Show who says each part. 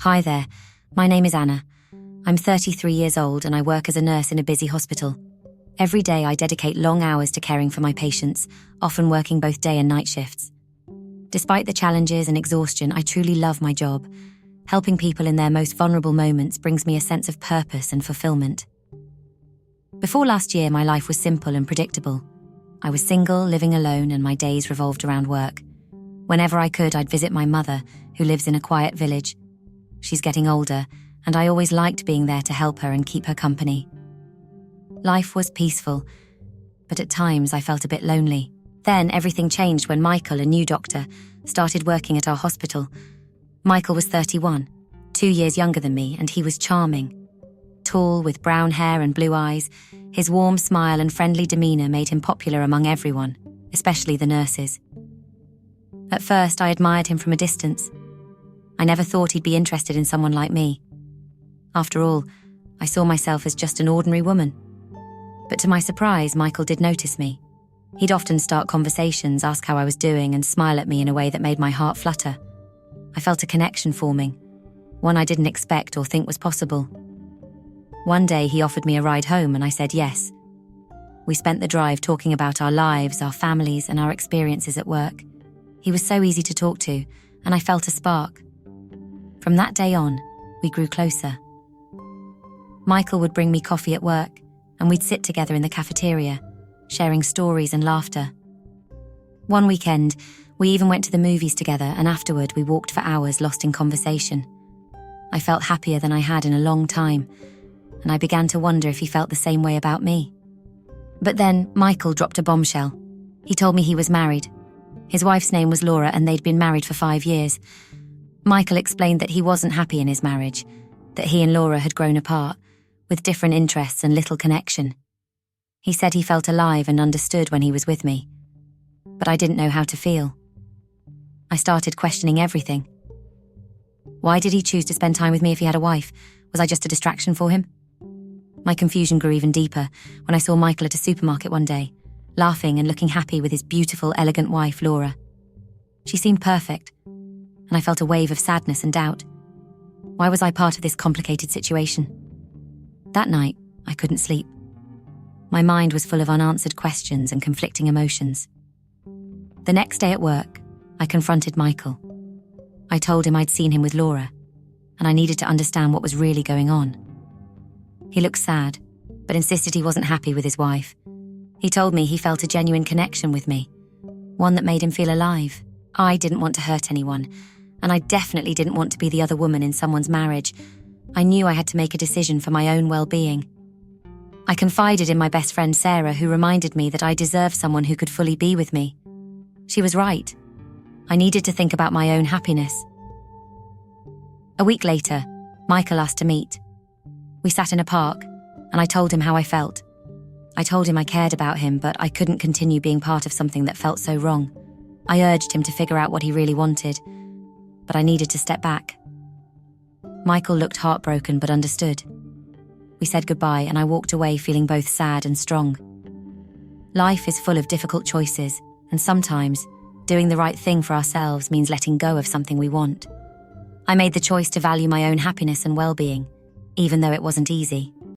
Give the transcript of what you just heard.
Speaker 1: Hi there, my name is Anna. I'm 33 years old and I work as a nurse in a busy hospital. Every day I dedicate long hours to caring for my patients, often working both day and night shifts. Despite the challenges and exhaustion, I truly love my job. Helping people in their most vulnerable moments brings me a sense of purpose and fulfillment. Before last year, my life was simple and predictable. I was single, living alone, and my days revolved around work. Whenever I could, I'd visit my mother, who lives in a quiet village. She's getting older, and I always liked being there to help her and keep her company. Life was peaceful, but at times I felt a bit lonely. Then everything changed when Michael, a new doctor, started working at our hospital. Michael was 31, 2 years younger than me, and he was charming. Tall, with brown hair and blue eyes, his warm smile and friendly demeanour made him popular among everyone, especially the nurses. At first, I admired him from a distance. I never thought he'd be interested in someone like me. After all, I saw myself as just an ordinary woman. But to my surprise, Michael did notice me. He'd often start conversations, ask how I was doing, and smile at me in a way that made my heart flutter. I felt a connection forming, one I didn't expect or think was possible. One day he offered me a ride home and I said yes. We spent the drive talking about our lives, our families, and our experiences at work. He was so easy to talk to, and I felt a spark. From that day on, we grew closer. Michael would bring me coffee at work, and we'd sit together in the cafeteria, sharing stories and laughter. One weekend, we even went to the movies together, and afterward we walked for hours lost in conversation. I felt happier than I had in a long time, and I began to wonder if he felt the same way about me. But then Michael dropped a bombshell. He told me he was married. His wife's name was Laura, and they'd been married for 5 years. Michael explained that he wasn't happy in his marriage, that he and Laura had grown apart, with different interests and little connection. He said he felt alive and understood when he was with me, but I didn't know how to feel. I started questioning everything. Why did he choose to spend time with me if he had a wife? Was I just a distraction for him? My confusion grew even deeper when I saw Michael at a supermarket one day, laughing and looking happy with his beautiful, elegant wife, Laura. She seemed perfect, and I felt a wave of sadness and doubt. Why was I part of this complicated situation? That night, I couldn't sleep. My mind was full of unanswered questions and conflicting emotions. The next day at work, I confronted Michael. I told him I'd seen him with Laura, and I needed to understand what was really going on. He looked sad, but insisted he wasn't happy with his wife. He told me he felt a genuine connection with me, one that made him feel alive. I didn't want to hurt anyone, and I definitely didn't want to be the other woman in someone's marriage. I knew I had to make a decision for my own well-being. I confided in my best friend Sarah, who reminded me that I deserved someone who could fully be with me. She was right. I needed to think about my own happiness. A week later, Michael asked to meet. We sat in a park, and I told him how I felt. I told him I cared about him, but I couldn't continue being part of something that felt so wrong. I urged him to figure out what he really wanted, but I needed to step back. Michael looked heartbroken but understood. We said goodbye, and I walked away feeling both sad and strong. Life is full of difficult choices, and sometimes doing the right thing for ourselves means letting go of something we want. I made the choice to value my own happiness and well-being, even though it wasn't easy.